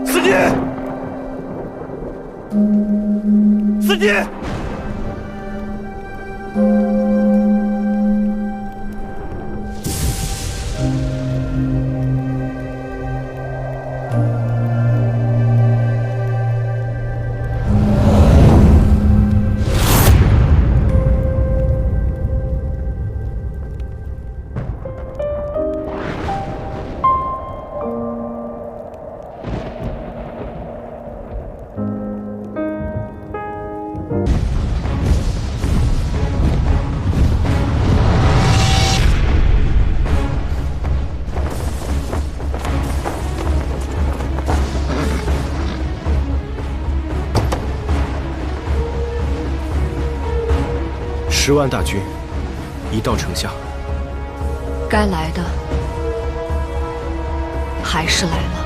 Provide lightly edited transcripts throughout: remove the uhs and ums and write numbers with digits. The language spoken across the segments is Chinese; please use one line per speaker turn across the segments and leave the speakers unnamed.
司机，司机！10
万大军已到城下，
该来的还是来了。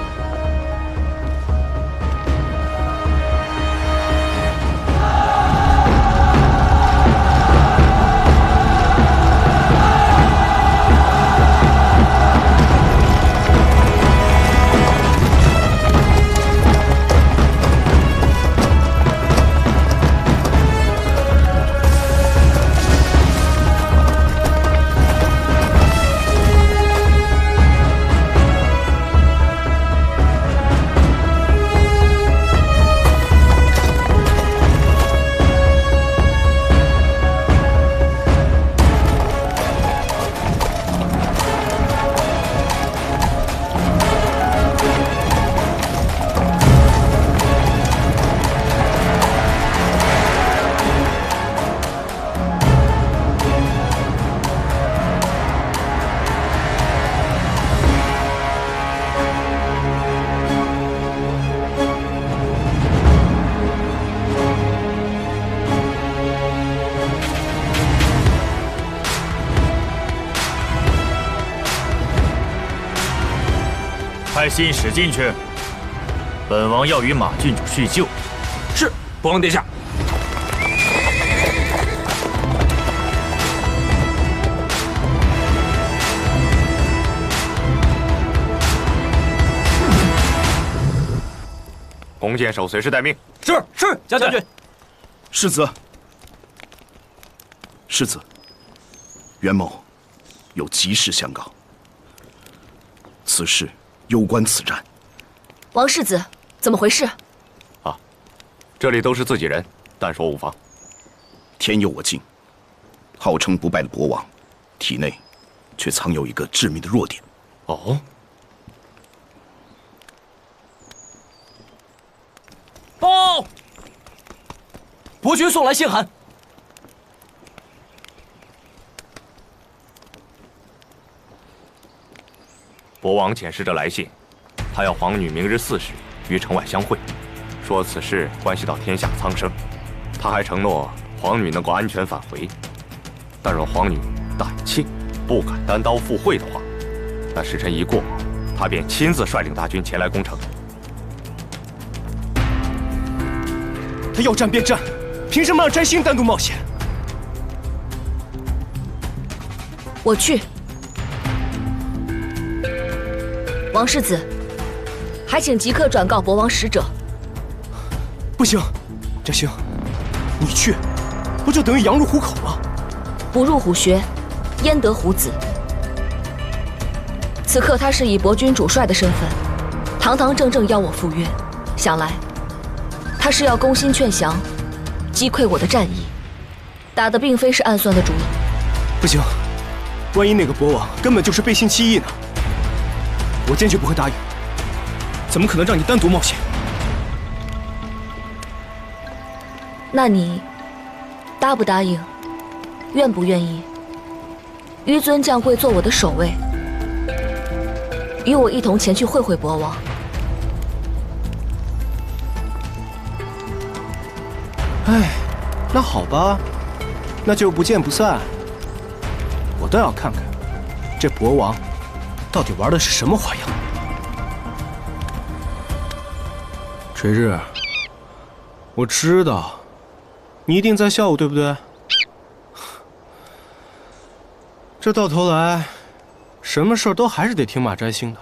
派信使进去，本王要与马郡主叙旧。
是，国王殿下。
弓箭手随时待命。
是，将军。
世子，世子，袁某有急事相告。此事攸关此战。
王世子，怎么回事？
这里都是自己人，但说无妨。
天佑我境，号称不败的博王，体内却藏有一个致命的弱点。
哦，
报！伯爵送来信函。
博王检视着来信，他要皇女明日4时于城外相会，说此事关系到天下苍生。他还承诺皇女能够安全返回，但若皇女胆怯，不敢单刀赴会的话，那时辰一过，他便亲自率领大军前来攻城。
他要战便战，凭什么让摘星单独冒险？
我去。王世子，还请即刻转告博王使者。
不行，摘星，你去，不就等于羊入虎口了？
不入虎穴，焉得虎子？此刻他是以博君主帅的身份，堂堂正正邀我赴约，想来他是要攻心劝降，击溃我的战意，打的并非是暗算的主意。
不行，万一那个博王根本就是背信弃义呢？我坚决不会答应，怎么可能让你单独冒险？
那你答不答应？愿不愿意？纡尊降贵做我的守卫，与我一同前去会会博王。
哎，那好吧，那就不见不散。我倒要看看，这博王到底玩的是什么花样？垂日，我知道，你一定在笑我，对不对？这到头来，什么事儿都还是得听马摘星的，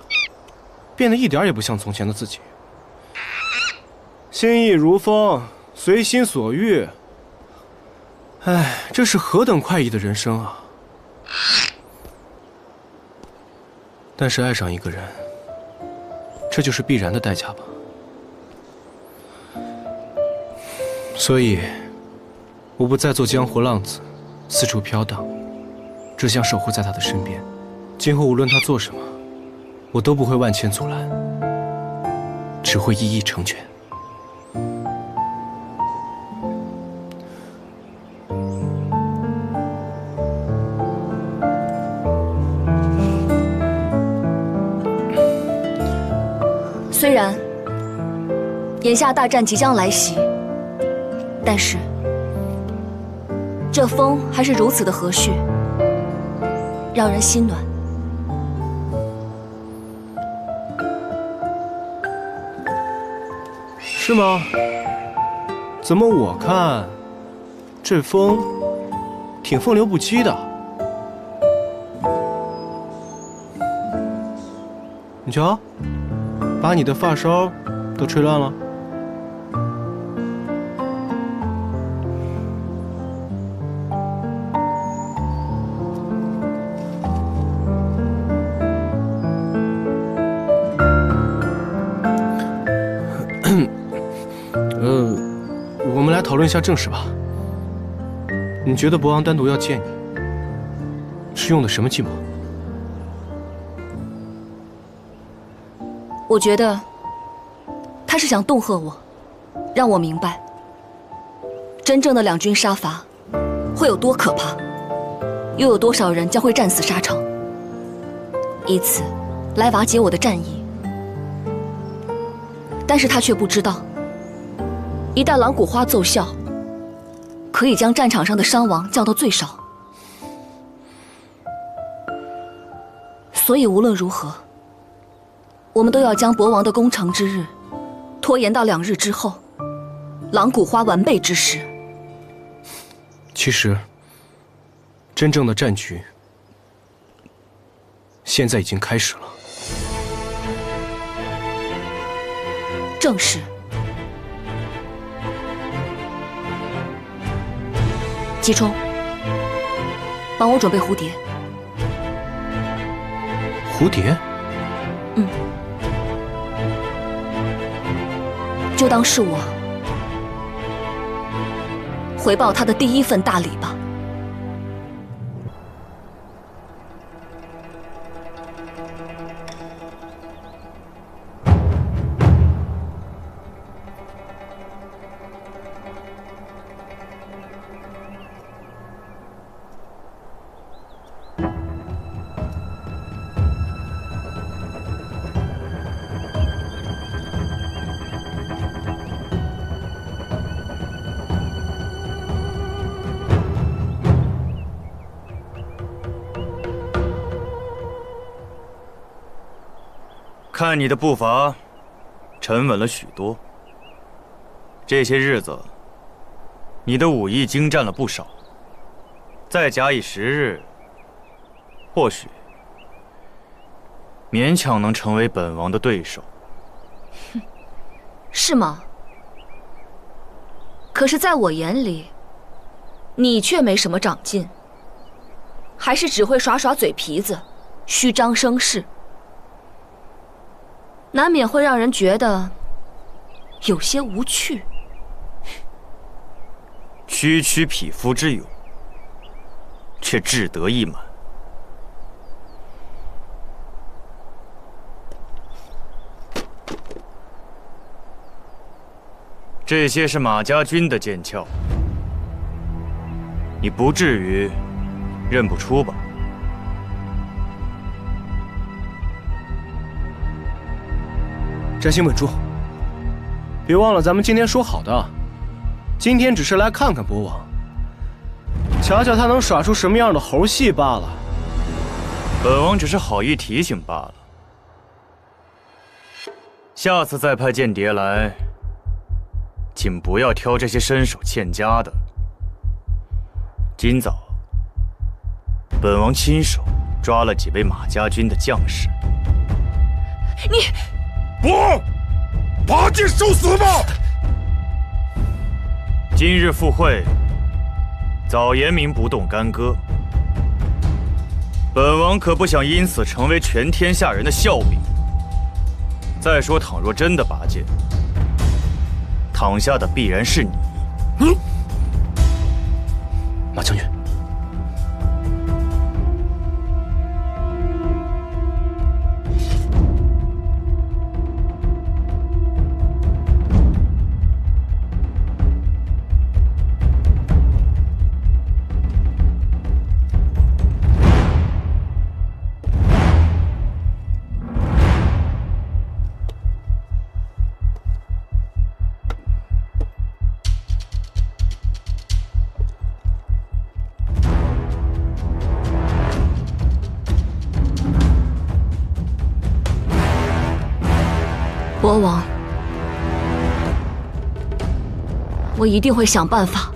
变得一点也不像从前的自己。心意如风，随心所欲。哎，这是何等快意的人生啊！但是爱上一个人，这就是必然的代价吧。所以，我不再做江湖浪子，四处飘荡，只想守护在他的身边。今后无论他做什么，我都不会万千阻拦，只会一一成全。
虽然眼下大战即将来袭，但是这风还是如此的和煦，让人心暖。
是吗？怎么我看这风挺风流不羁的？你瞧，把你的发梢都吹乱了。我们来讨论一下正事吧。你觉得博王单独要见你，是用的什么计谋？
我觉得他是想恫吓我，让我明白真正的两军杀伐会有多可怕，又有多少人将会战死沙场，以此来瓦解我的战意。但是他却不知道，一旦狼骨花奏效，可以将战场上的伤亡降到最少。所以无论如何，我们都要将博王的攻城之日拖延到2日之后，狼骨花完备之时。
其实，真正的战局现在已经开始了。
正是。季冲，帮我准备蝴蝶。
蝴蝶？
嗯，就当是我回报他的第一份大礼吧。
看你的步伐沉稳了许多，这些日子你的武艺精湛了不少。再假以时日，或许勉强能成为本王的对手。
哼，是吗？可是在我眼里，你却没什么长进，还是只会耍耍嘴皮子，虚张声势。难免会让人觉得有些无趣。
区区匹夫之勇，却志得意满。这些是马家军的剑鞘，你不至于认不出吧？
摘星稳住，别忘了咱们今天说好的，今天只是来看看博王，瞧瞧他能耍出什么样的猴戏罢了。
本王只是好意提醒罢了，下次再派间谍来，请不要挑这些身手欠佳的。今早，本王亲手抓了几位马家军的将士。
你
不，拔剑受死吧！
今日赴会，早言明不动干戈。本王可不想因此成为全天下人的笑柄。再说，倘若真的拔剑，躺下的必然是你。
马将军，
国王，我一定会想办法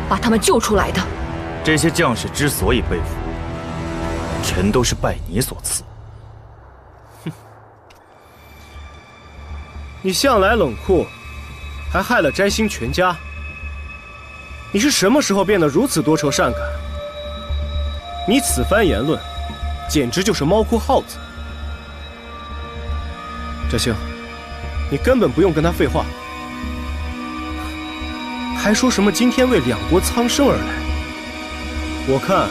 把他们救出来的。
这些将士之所以被俘，全都是拜你所赐。
你向来冷酷，还害了摘星全家。你是什么时候变得如此多愁善感？你此番言论，简直就是猫哭耗子。摘星，你根本不用跟他废话，还说什么今天为两国苍生而来？我看，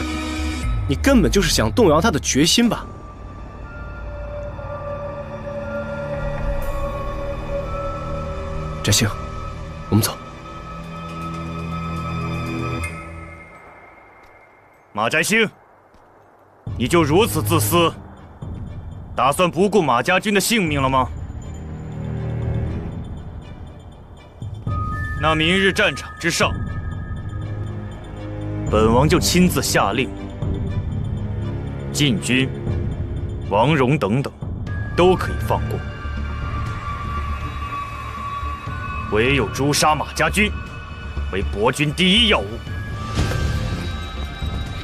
你根本就是想动摇他的决心吧。摘星，我们走。
马摘星，你就如此自私，打算不顾马家军的性命了吗？那明日战场之上，本王就亲自下令，禁军、王戎等等都可以放过，唯有诛杀马家军为国军第一要务。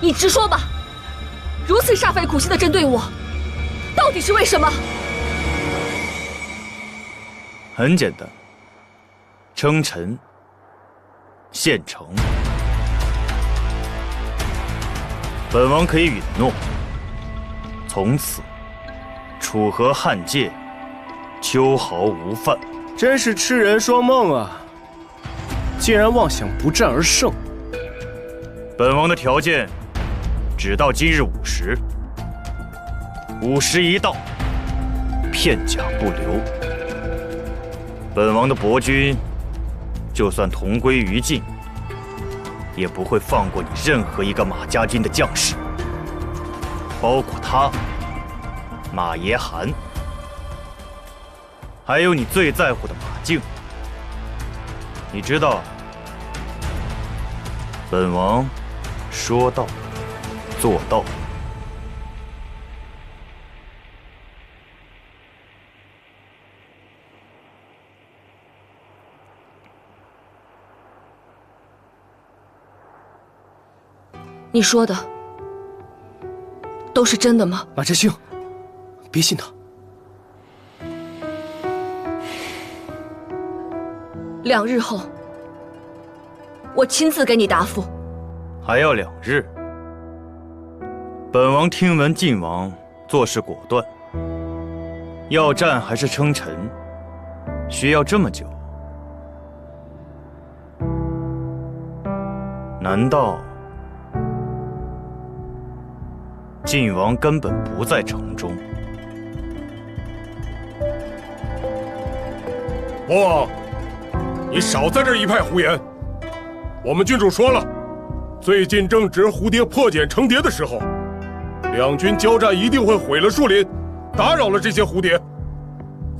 你直说吧，如此煞费苦心的针对我，到底是为什么？
很简单，称臣、献城。本王可以允诺，从此楚河汉界，秋毫无犯。
真是痴人说梦啊！竟然妄想不战而胜。
本王的条件只到今日午时，午时一到，片甲不留。本王的伯君，就算同归于尽，也不会放过你任何一个马家军的将士，包括他，马爷寒，还有你最在乎的马竞。你知道，本王说到做到。
你说的都是真的吗？
马摘星，别信他。
2日后，我亲自给你答复。
还要2日。本王听闻晋王做事果断，要战还是称臣，需要这么久？难道晋王根本不在城中？
国王。 你少在这一派胡言！我们郡主说了，最近正值蝴蝶破茧成蝶的时候，两军交战一定会毁了树林，打扰了这些蝴蝶，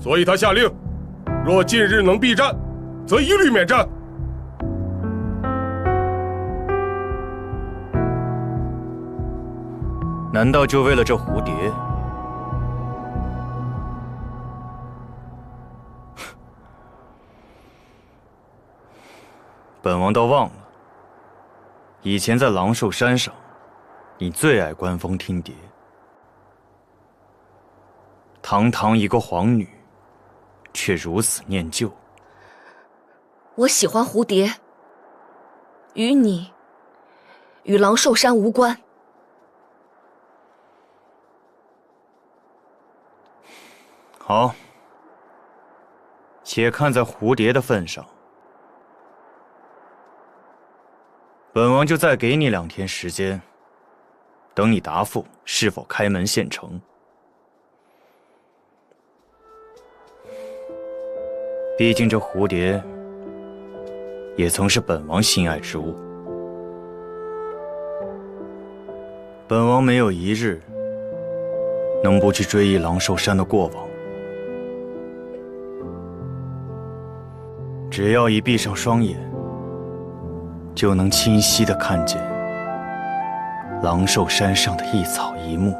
所以他下令，若近日能避战，则一律免战。
难道就为了这蝴蝶？ 本王倒忘了，以前在狼兽山上，你最爱观风听蝶。堂堂一个皇女，却如此念旧。
我喜欢蝴蝶，与你，与狼兽山无关。
好，且看在蝴蝶的份上，本王就再给你2天时间，等你答复是否开门献城。毕竟这蝴蝶也曾是本王心爱之物，本王没有一日能不去追忆狼兽山的过往。只要一闭上双眼，就能清晰地看见狼兽山上的一草一木。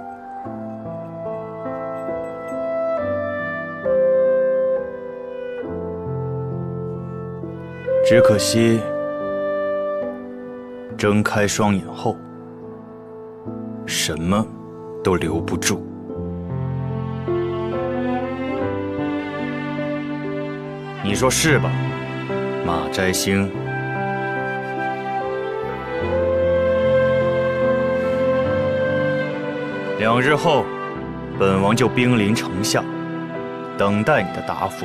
只可惜，睁开双眼后，什么都留不住。你说是吧，马摘星？2日后，本王就兵临城下，等待你的答复。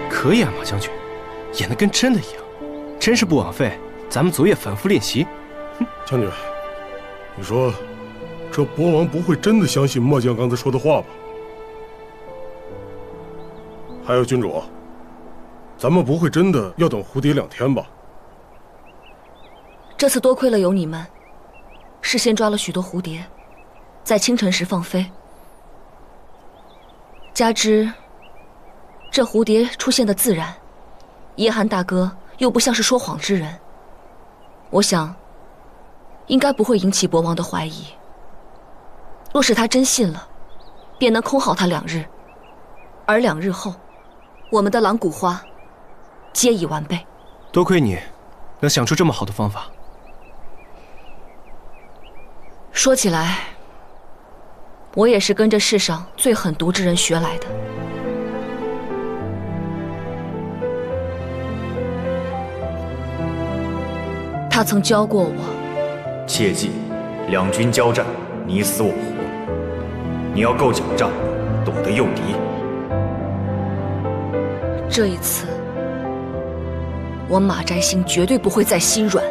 可以啊，马将军，演得跟真的一样，真是不枉费咱们昨夜反复练习。
将军，你说，这博王不会真的相信末将刚才说的话吧？还有君主，咱们不会真的要等蝴蝶2天吧？
这次多亏了有你们，事先抓了许多蝴蝶，在清晨时放飞。加之这蝴蝶出现的自然，叶寒大哥又不像是说谎之人，我想应该不会引起博王的怀疑。若是他真信了，便能空好他2日，而2日后，我们的狼骨花皆已完备。
多亏你能想出这么好的方法。
说起来，我也是跟着世上最狠毒之人学来的。他曾教过我，
切记，2军交战，你死我活。你要够狡诈，懂得诱敌。
这一次，我马摘星绝对不会再心软。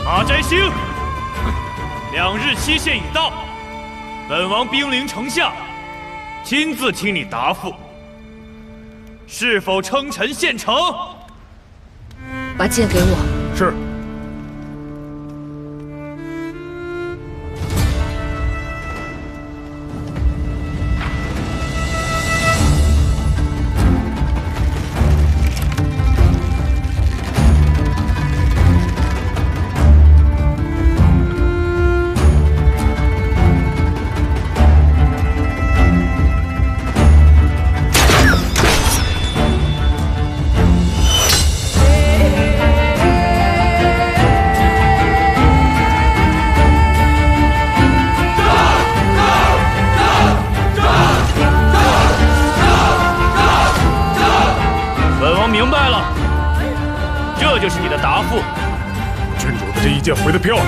马摘星，2日期限已到，本王兵临城下，亲自听你答复，是否称臣献城？
把剑给我。
是。
这就是你的答复。
郡主的这一箭回得漂亮。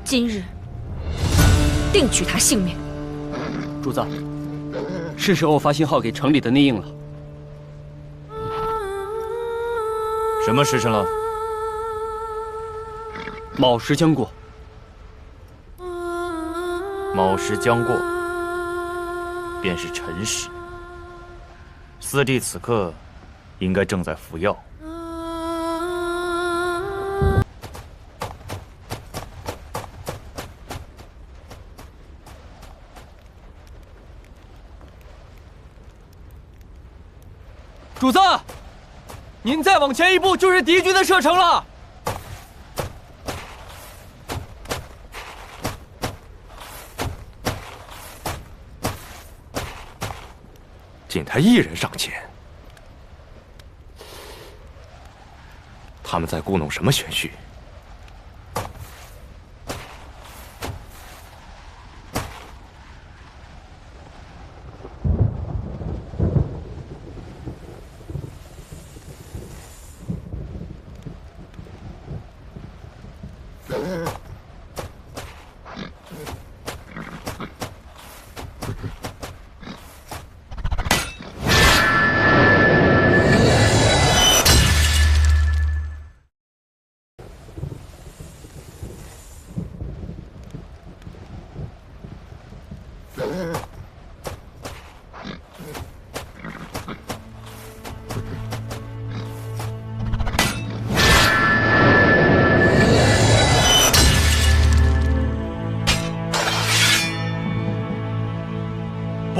今日定取他性命。
主子，是时候发信号给城里的内应了。
什么时辰了？
卯时将过。
卯时将过，便是辰时。四弟此刻应该正在服药。
主子，您再往前一步就是敌军的射程了。
仅他一人上前，他们在故弄什么玄虚？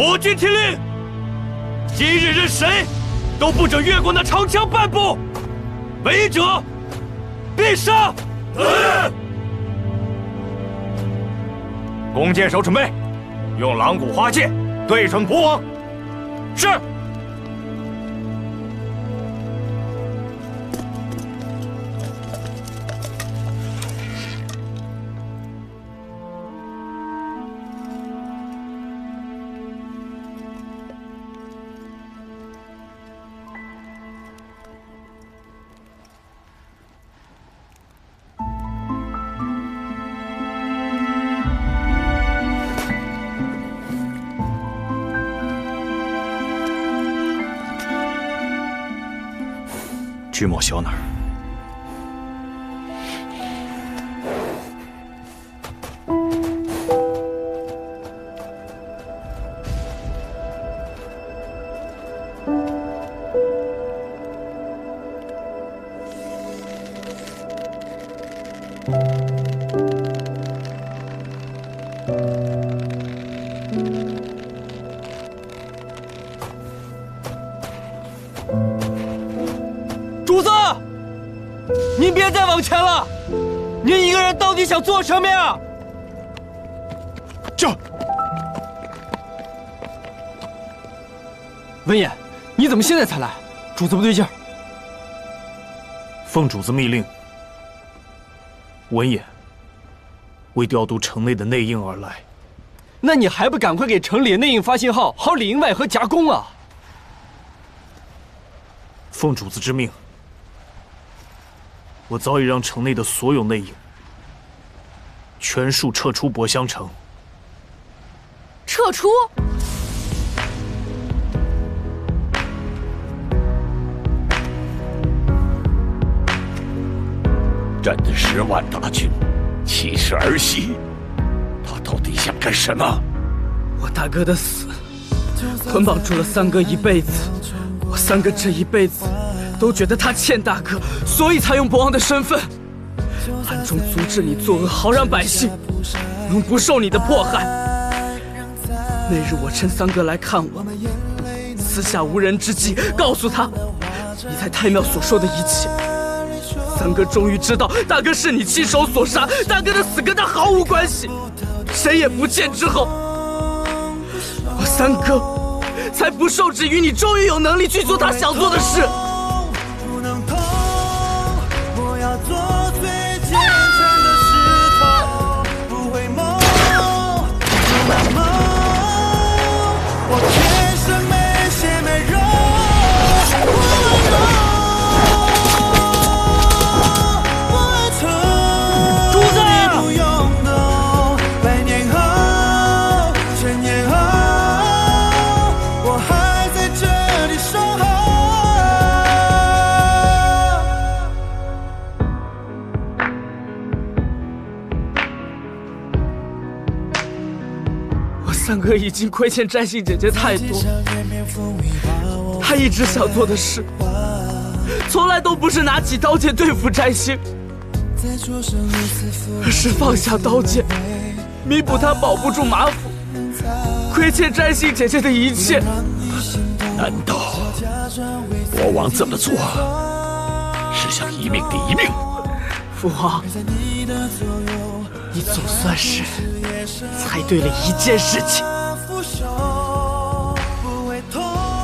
我军听令，今日任谁都不准越过那长墙半步，违者必杀。
弓箭手准备，用狼骨花箭对准博王。是。
居某小哪儿？
主子，您别再往前了，您一个人到底想做什么呀？
驾！
文衍，你怎么现在才来？主子不对劲儿。
奉主子密令，文衍为调度城内的内应而来。
那你还不赶快给城里的内应发信号，好里应外合夹攻啊！
奉主子之命，我早已让城内的所有内应全数撤出博襄城。
撤出？
朕的10万大军弃势而西，他到底想干什么？
我大哥的死捆绑住了三哥一辈子，我三哥这一辈子都觉得他欠大哥，所以才用博王的身份暗中阻止你作恶，好让百姓能不受你的迫害。那日我趁三哥来看我，私下无人之际告诉他你在太庙所说的一切。三哥终于知道大哥是你亲手所杀，大哥的死跟他毫无关系，谁也不见之后，我三哥才不受制于你，终于有能力去做他想做的事。
不能痛，我要做最坚强的石头，不会梦，不会梦，我天生没血没肉。
哥已经亏欠摘星姐姐太多，他一直想做的事，从来都不是拿起刀剑对付摘星，而是放下刀剑，弥补他保不住马府亏欠摘星姐姐的一切。
难道国王这么做是想一命抵一命？
父皇，你总算是猜对了一件事情。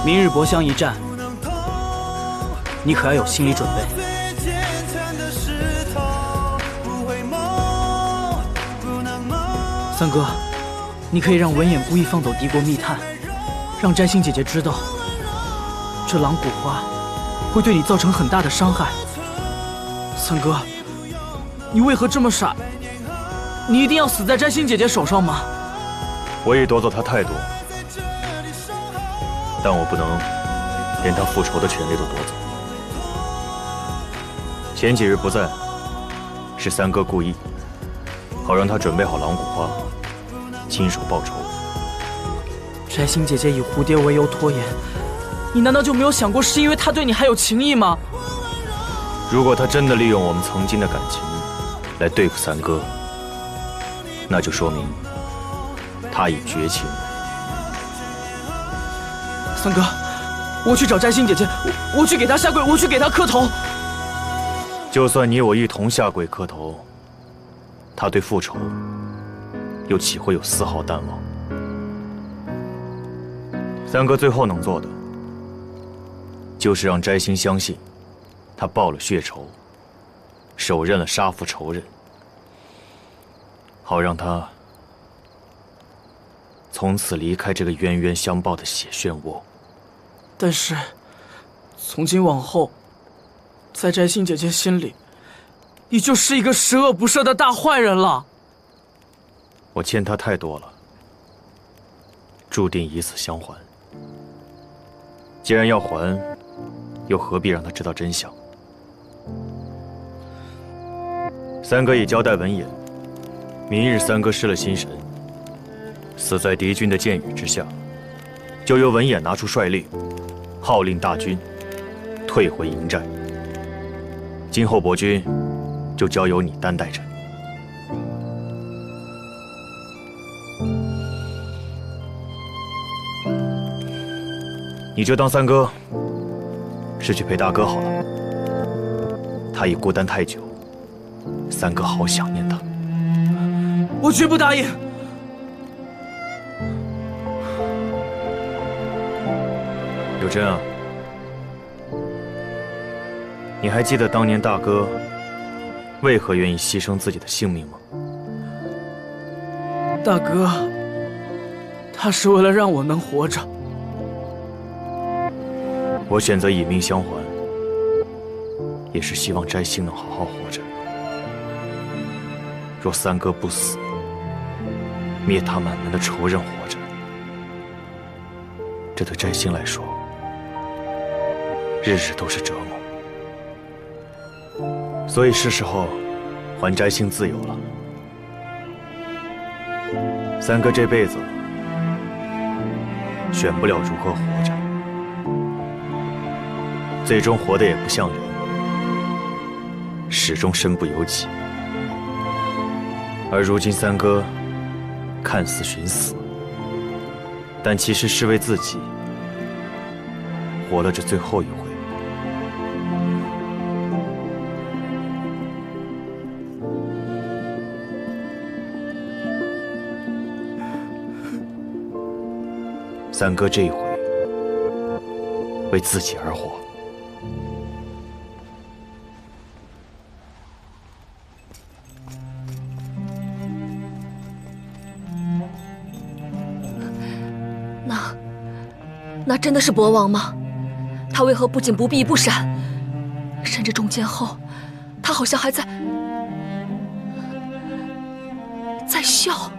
明日博湘一战，你可要有心理准备。三哥，你可以让文衍故意放走敌国密探，让摘星姐姐知道，这狼骨花会对你造成很大的伤害。三哥，你为何这么傻？你一定要死在摘星姐姐手上吗？
我已夺走她太多，但我不能连她复仇的权利都夺走。前几日不在，是三哥故意，好让她准备好狼骨花，亲手报仇。
摘星姐姐以蝴蝶为由拖延，你难道就没有想过是因为她对你还有情谊吗？
如果她真的利用我们曾经的感情来对付三哥，那就说明她已绝情。三哥，我去找摘星姐姐，我去给她下跪，我去给她磕头。就算你我一同下跪磕头，她对复仇又岂会有丝毫淡忘？三哥最后能做的，就是让摘星相信，他报了血仇，手刃了杀父仇人，好让他从此离开这个冤冤相报的血漩涡。但是，从今往后，在摘星姐姐心里，你就是一个十恶不赦的大坏人了。我欠她太多了，注定以死相还。既然要还，又何必让她知道真相？三哥已交代文衍，明日三哥失了心神，死在敌军的箭雨之下，就由文衍拿出帅令，号令大军退回营寨。今后伯君就交由你担待着。你就当三哥是去陪大哥好了，他已孤单太久，三哥好想念他。我绝不答应。有真啊，你还记得当年大哥为何愿意牺牲自己的性命吗？大哥，他是为了让我能活着。我选择以命相还，也是希望摘星能好好活着。若三哥不死，灭他满门的仇人活着，这对摘星来说，日日都是折磨。所以是时候还摘星自由了。三哥这辈子选不了如何活着，最终活得也不像人，始终身不由己。而如今三哥看似寻死，但其实是为自己活了这最后一回。三哥这一回为自己而活。
那真的是博王吗？他为何不仅不避不闪，甚至中箭后，他好像还在笑。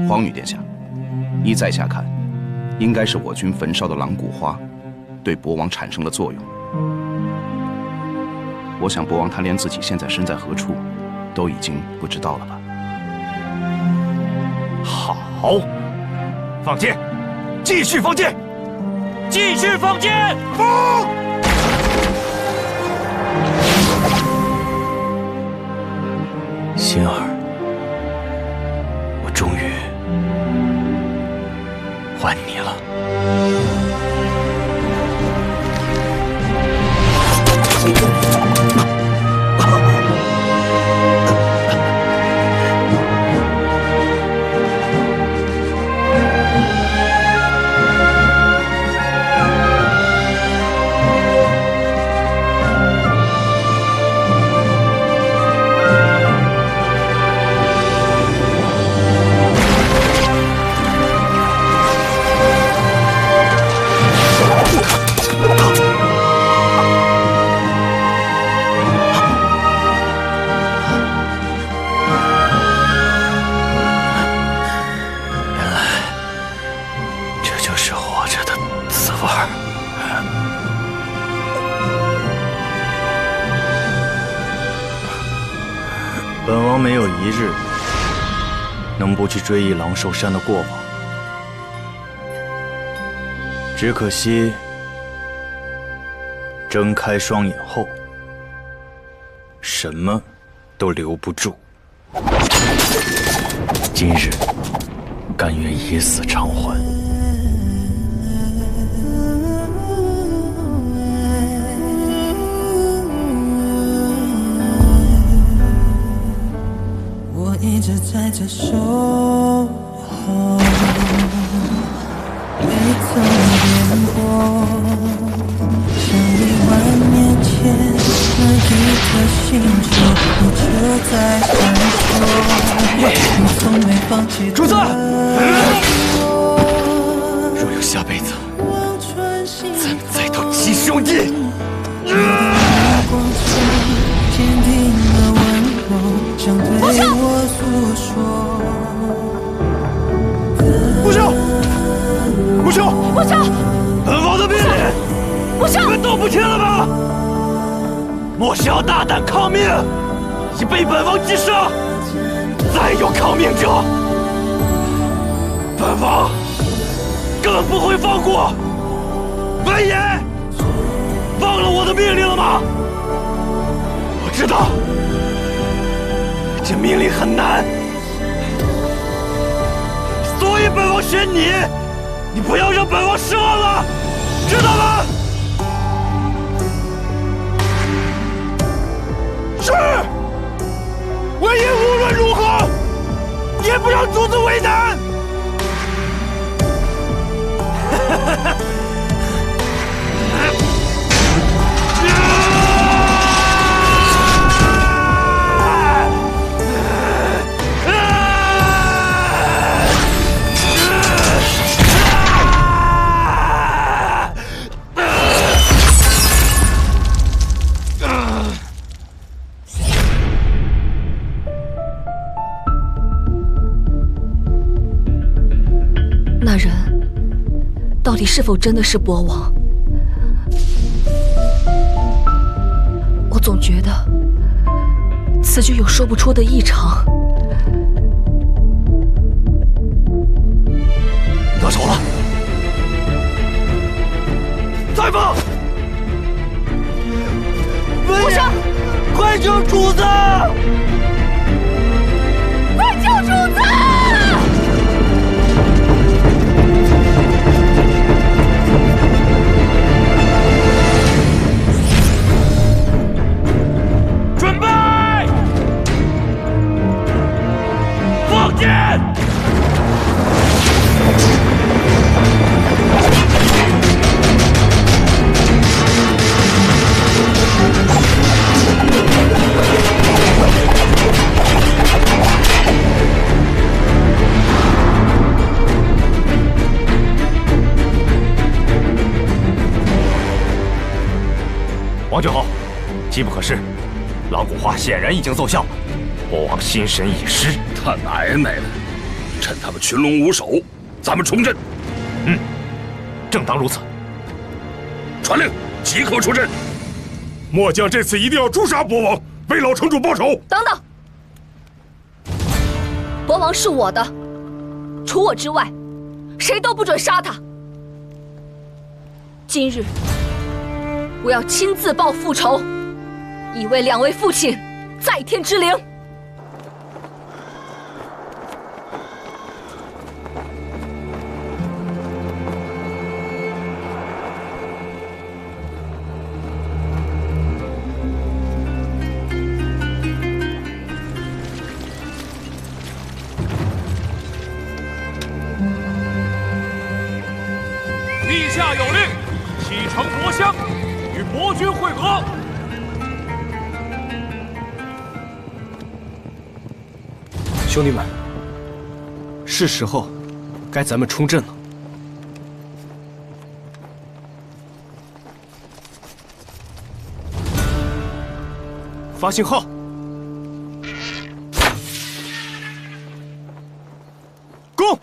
皇女殿下，依在下看，应该是我军焚烧的狼骨花，对博王产生了作用。我想博王他连自己现在身在何处，都已经不知道了吧？
好，放箭，继续放箭，继续放箭，放！
心儿，我终于还你了。本王没有一日能不去追忆狼兽山的过往，只可惜睁开双眼后，什么都留不住。今日甘愿以死偿还。
我一直在这守候，未曾变过，像10000年前那一颗星球，你就在闪烁，你从没放弃的
主子，若有下辈子，咱们再斗七兄弟。
坚定了温柔，想对我诉说。
不休！不休！
不休！
本王的命令，
不休！
你们都不听了吗？莫是要大胆抗命，以备本王之生？再有抗命者，本王更不会放过。文言，忘了我的命令了吗？我知道这命令很难，所以本王选你，你不要让本王失望了，知道吗？是。文言无论如何也不让主子为难。
那人到底是否真的是博王？我总觉得此举有说不出的异常。
得手了，再放！
不是，
快救主子！
快救主子！
准备！放箭！
王九号，机不可失，狼骨花显然已经奏效，国王心神已失。
他奶奶的！趁他们群龙无首，咱们冲阵。
正当如此。
传令，即刻出阵。
末将这次一定要诛杀博王，为老城主报仇。
等等，博王是我的，除我之外，谁都不准杀他。今日，我要亲自报复仇，以为两位父亲在天之灵。
陛下有令，启程博乡，与伯君会合。
兄弟们，是时候该咱们冲阵了。发信号。攻！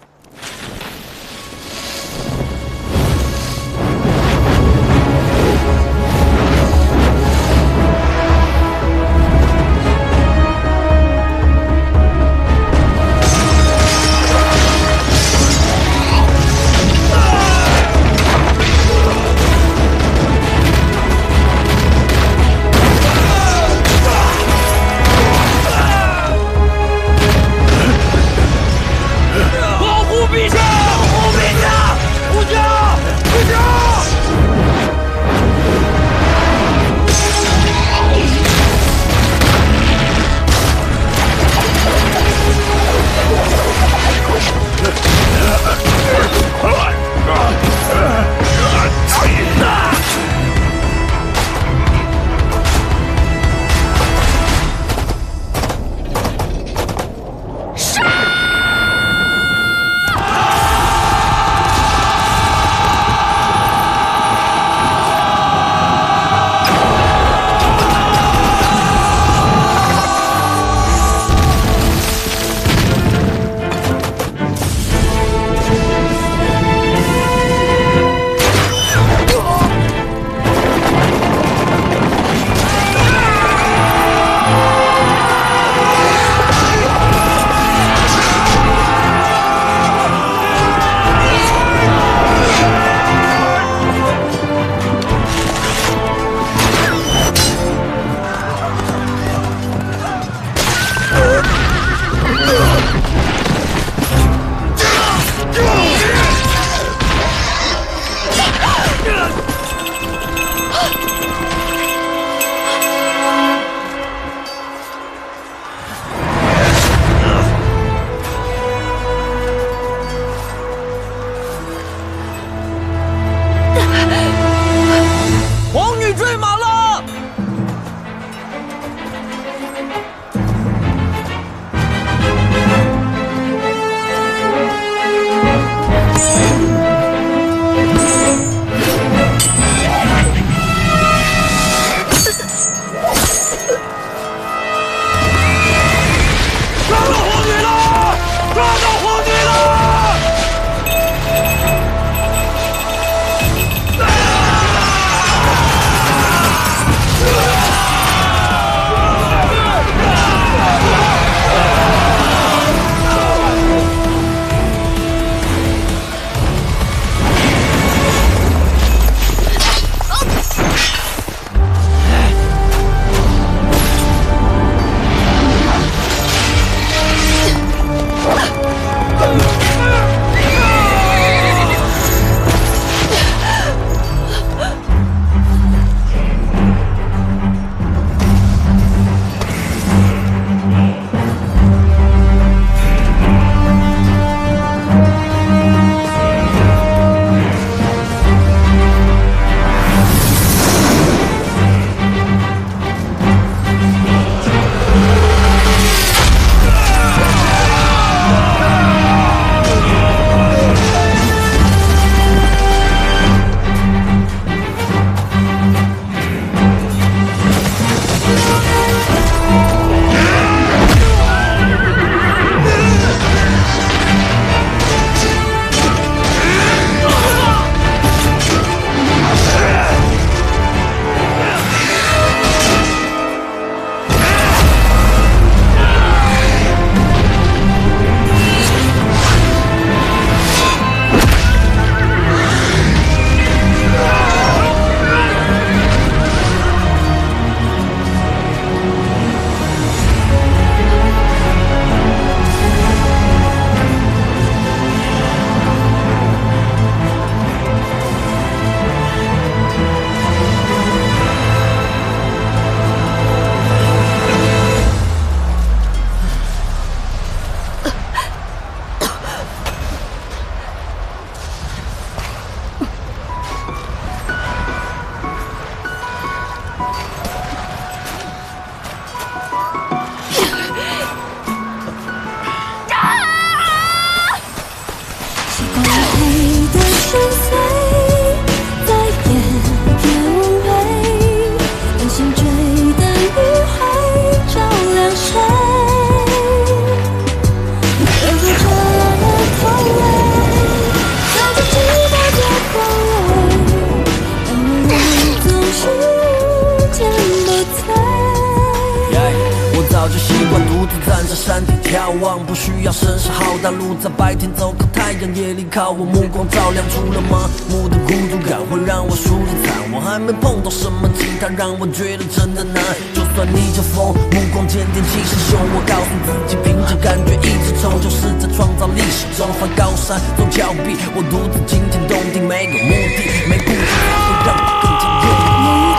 山顶眺望，不需要声势浩大，路在白天走，靠太阳，夜里靠我，目光照亮，除了麻木的孤独感会让我输得惨。我还没碰到什么其他让我觉得真的难。就算逆着风，目光坚定，气势汹，我告诉自己，凭着感觉一直冲，就是在创造历史，征翻高山，走峭壁，我独自惊天动地，没个目的，没顾忌，会让我更加用力。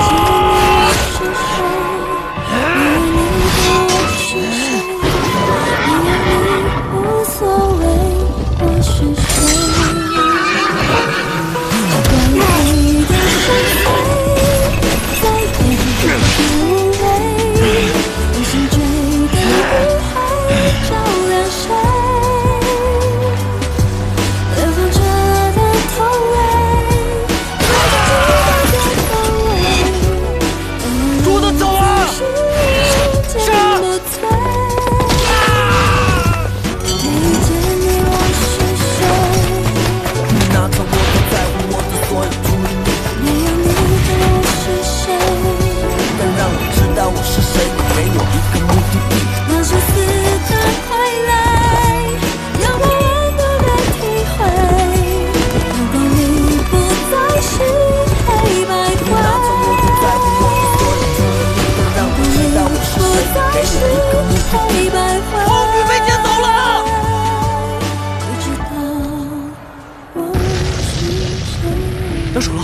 得手了，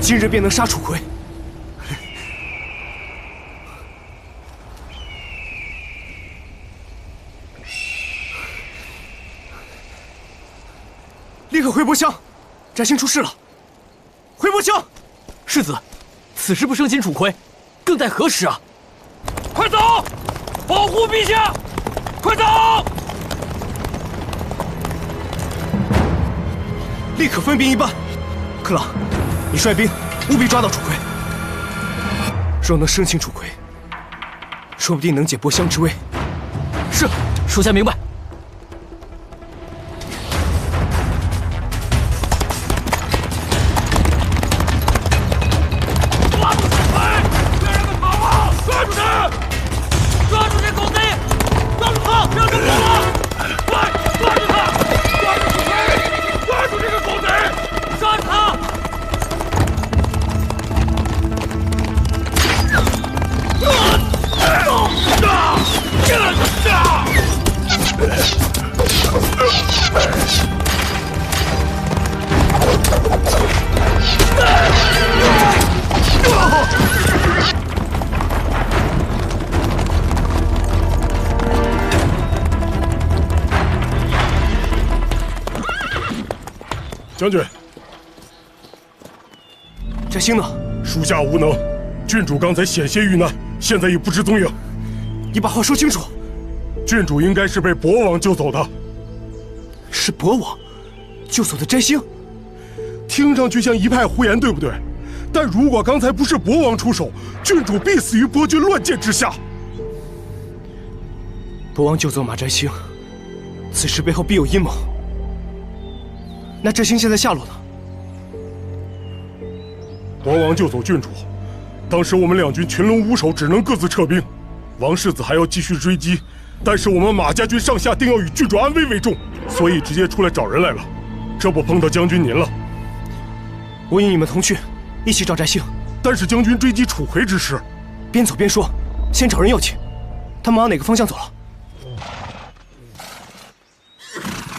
今日便能杀楚葵。立刻回博乡，翟兴出事了。回博乡，
世子，此时不生擒楚葵，更待何时啊？
快走，保护陛下！快走！
立刻分兵一半。克朗，你率兵务必抓到楚葵。若能生擒楚葵，说不定能解博乡之危。
是，属下明白。
将军，
翟兴呢？
属下无能，郡主刚才险些遇难，现在已不知踪影。
你把话说清楚。
郡主应该是被博王救走的。
是博王救走的翟兴？
听上去像一派胡言，对不对？但如果刚才不是博王出手，郡主必死于博君乱箭之下。
博王救走马翟兴，此事背后必有阴谋。那翟兴现在下落呢？
博王救走郡主，当时我们两军群龙无首，只能各自撤兵。王世子还要继续追击，但是我们马家军上下定要以郡主安危为重，所以直接出来找人来了。这不碰到将军您了。
我与你们同去，一起找翟兴。
但是将军追击楚葵之事，
边走边说，先找人要紧。他们往哪个方向走了？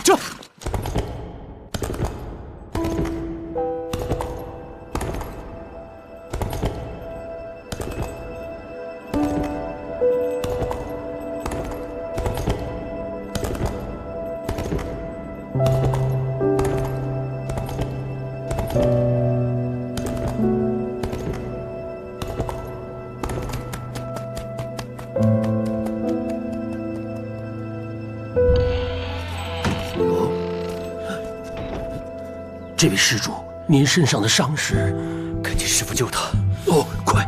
这。
这位施主，您身上的伤势，
赶紧师傅救他！
哦，快，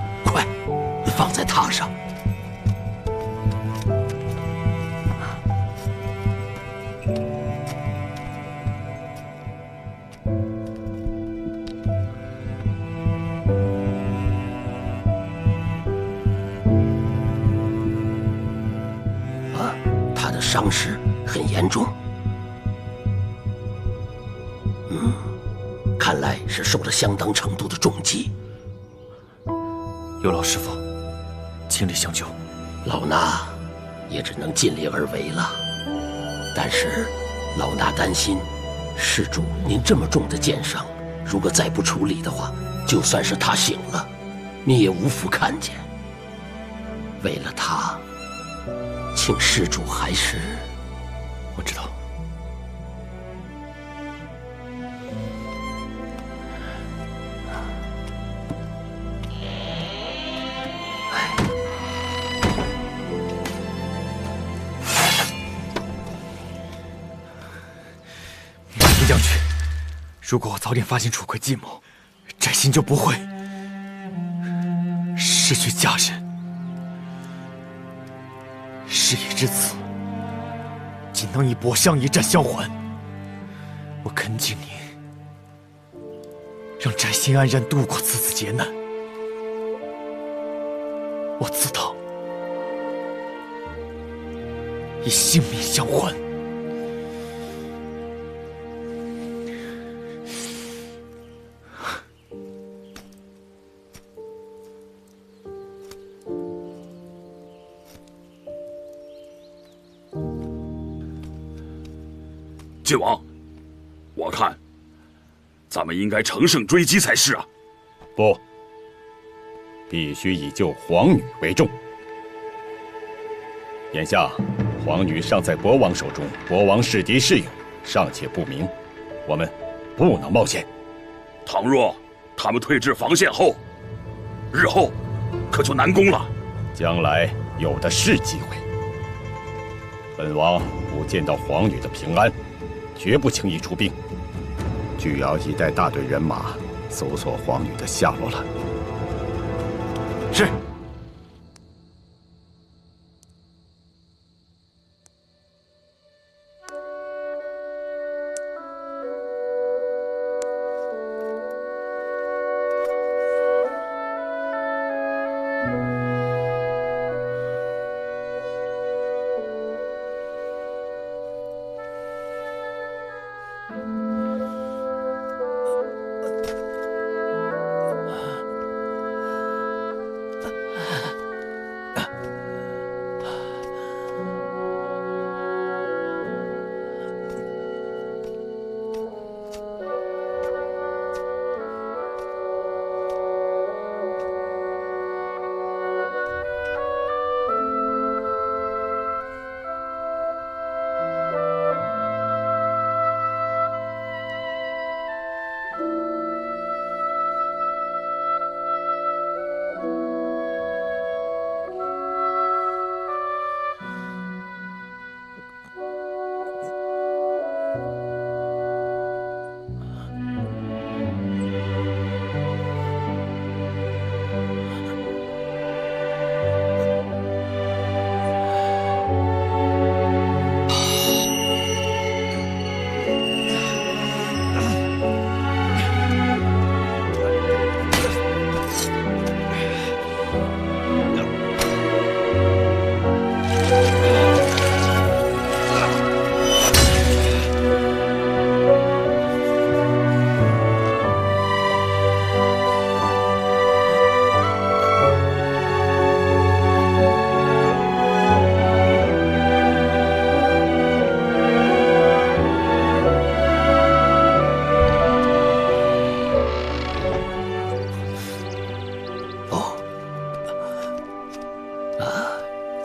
放在榻上。他的伤势很严重。看来是受了相当程度的重击。
有劳师傅倾力相救，
老衲也只能尽力而为了。但是老衲担心，施主您这么重的剑伤，如果再不处理的话，就算是他醒了，你也无福看见。为了他，请施主还是……
我知道。林将军，如果我早点发现楚葵计谋，翟鑫就不会失去家人。事已至此，仅能以博相一战相还。我恳请你，让翟鑫安然度过此次劫难。我自讨以性命相还。
晋王，我看咱们应该乘胜追击才是啊！
不，必须以救皇女为重。眼下，皇女尚在博王手中，博王是敌是友，尚且不明，我们不能冒险。
倘若他们退至防线后，日后可就难攻了。
将来有的是机会。本王不见到皇女的平安，绝不轻易出兵。巨瑶已带大队人马搜索皇女的下落了。
是。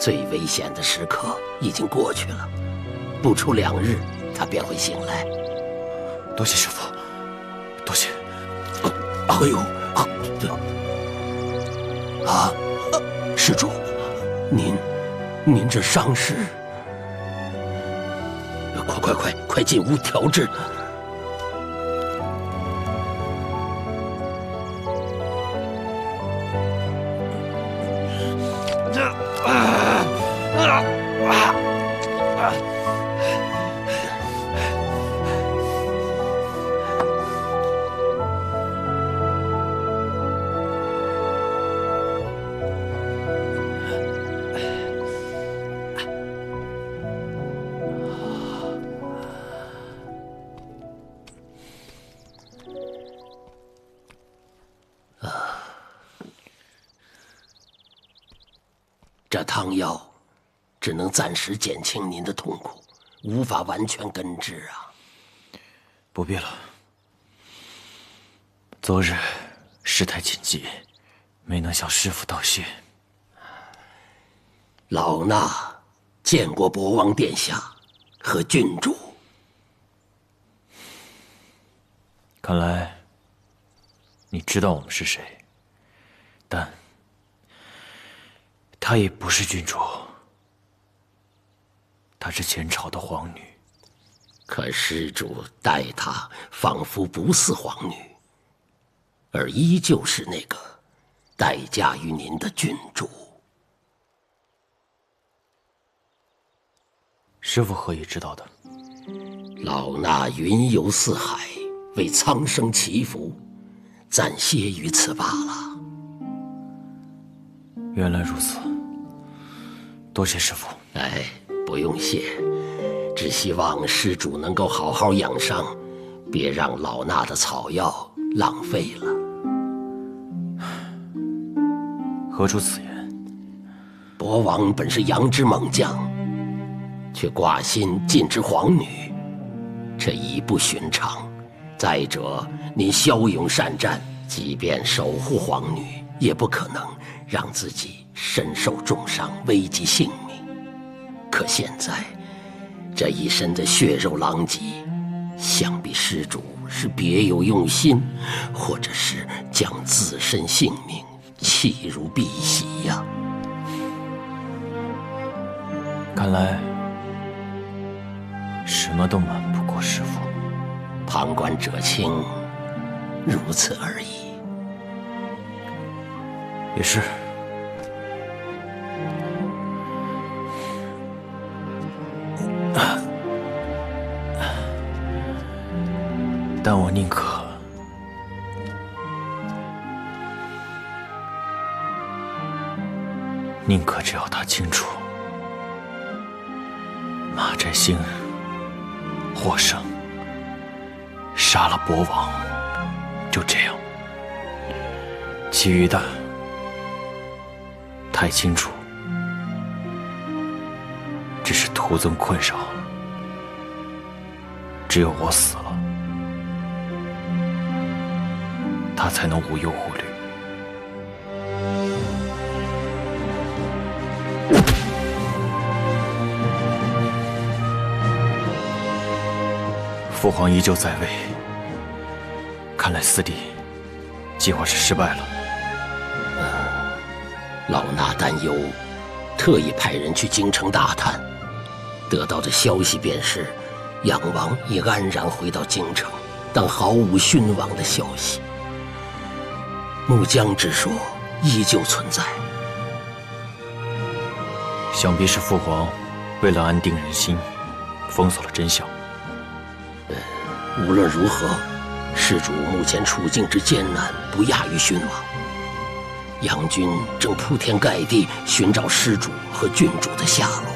最危险的时刻已经过去了，不出2日，他便会醒来。
多谢师父，多谢。
哎呦，施主，您这伤势，快进屋调治。这汤药只能暂时减轻您的痛苦，无法完全根治啊。
不必了。昨日事态紧急，没能向师父道谢。
老衲见过博王殿下和郡主。
看来你知道我们是谁，但她也不是郡主，她是前朝的皇女。
可施主待她仿佛不似皇女，而依旧是那个待嫁于您的郡主。
师父何以知道的？
老衲云游四海，为苍生祈福，暂歇于此罢了。
原来如此，多谢师父。
哎，不用谢，只希望施主能够好好养伤，别让老衲的草药浪费了。
何出此言？
博王本是阳之猛将，却挂心禁之皇女，这已不寻常。再者，您骁勇善战，即便守护皇女，也不可能让自己身受重伤，危及性命。可现在，这一身的血肉狼藉，想必施主是别有用心，或者是将自身性命弃如敝屣呀。
看来什么都瞒不过师父。
旁观者清，如此而已。
也是。但我宁可只要他清楚，马寨星获胜，杀了博王，就这样。其余的太清楚，只是徒增困扰。只有我死了，他才能无忧无虑。父皇依旧在位，看来四弟计划是失败了。
老衲担忧，特意派人去京城打探，得到的消息便是，杨王已安然回到京城，但毫无殉王的消息。木姜之说依旧存在，
想必是父皇为了安定人心，封锁了真相。
无论如何，施主目前处境之艰难，不亚于殉王。杨军正铺天盖地寻找施主和郡主的下落。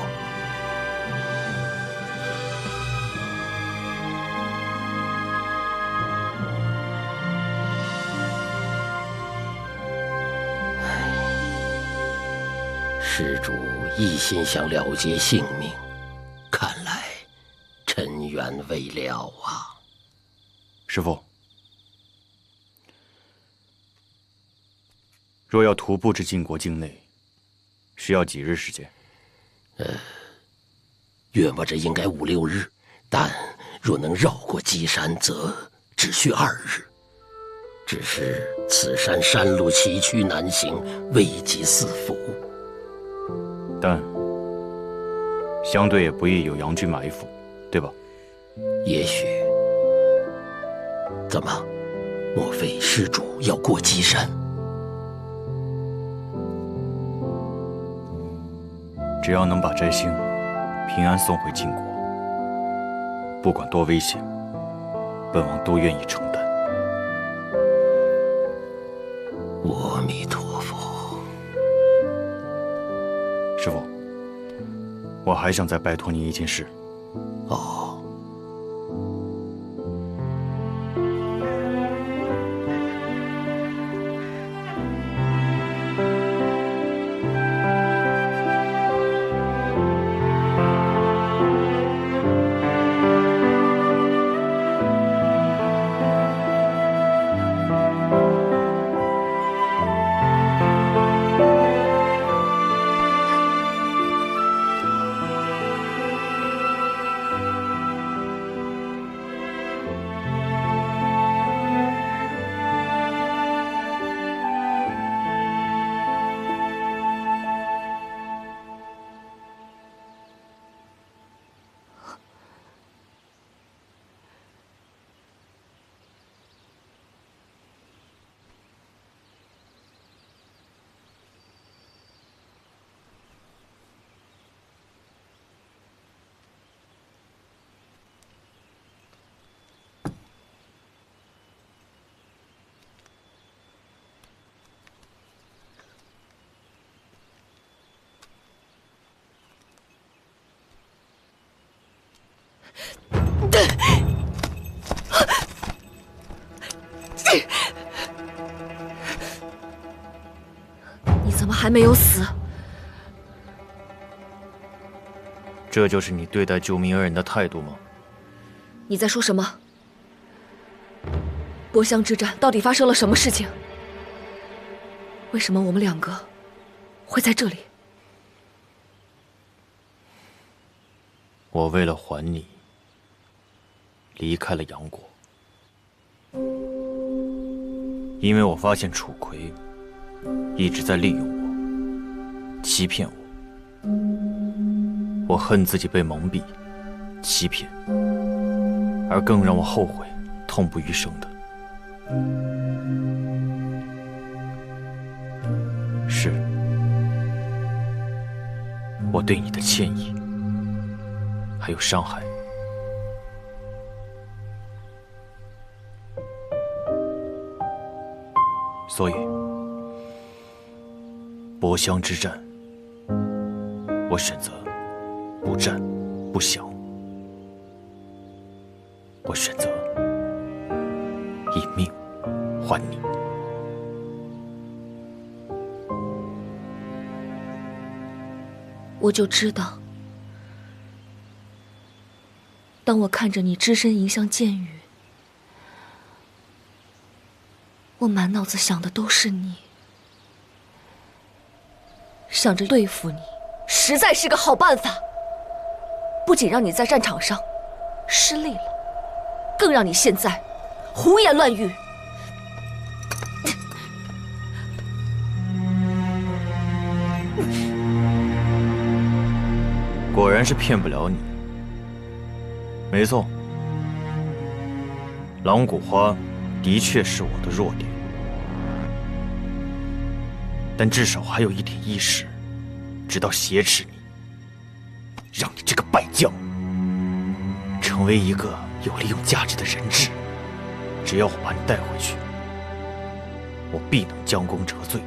施主一心想了结性命，看来尘缘未了啊。
师父，若要徒步至晋国境内，需要几日时间？
约摸着应该5、6日，但若能绕过箕山，则只需2日。只是此山山路崎岖难行，危急四伏。
但相对也不易有杨军埋伏，对吧？
也许。怎么？莫非施主要过箕山？
只要能把摘星平安送回晋国，不管多危险，本王都愿意承担。
阿弥陀佛。
师父，我还想再拜托您一件事。
哦。
还没有死。
这就是你对待救命恩人的态度吗？
你在说什么？博湘之战到底发生了什么事情？为什么我们两个会在这里？
我为了还你，离开了杨国，因为我发现楚葵一直在利用我，欺骗我。我恨自己被蒙蔽、欺骗，而更让我后悔、痛不欲生的，是我对你的歉意，还有伤害。所以，博湘之战，我选择不战不降。我选择以命还你。
我就知道，当我看着你只身迎向剑雨，我满脑子想的都是你，想着对付你，实在是个好办法。不仅让你在战场上失利了，更让你现在胡言乱语。
果然是骗不了你。没错，狼骨花的确是我的弱点，但至少还有一点意识，知道挟持你，让你这个败将成为一个有利用价值的人质。只要我把你带回去，我必能将功折罪。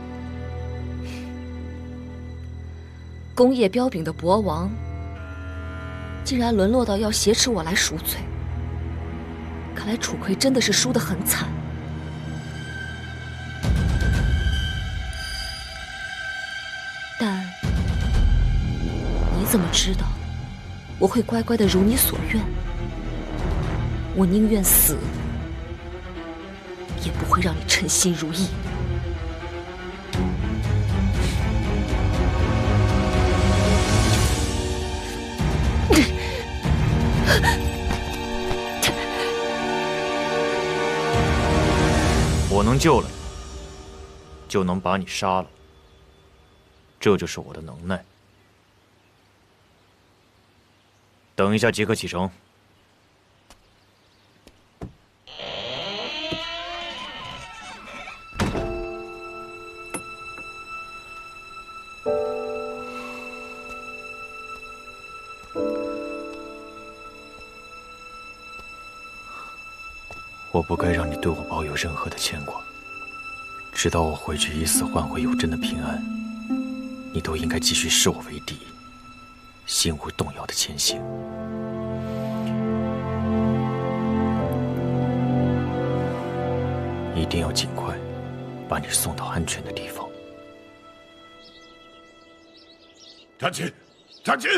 功业彪炳的博王，竟然沦落到要挟持我来赎罪。看来楚葵真的是输得很惨。但你怎么知道我会乖乖的如你所愿？我宁愿死，也不会让你称心如意。
我能救了你，就能把你杀了，这就是我的能耐。等一下即刻启程。我不该让你对我抱有任何的牵挂，直到我回去以死换回有真的平安，你都应该继续视我为敌，心无动摇的前行。一定要尽快把你送到安全的地方。
战琴，战琴！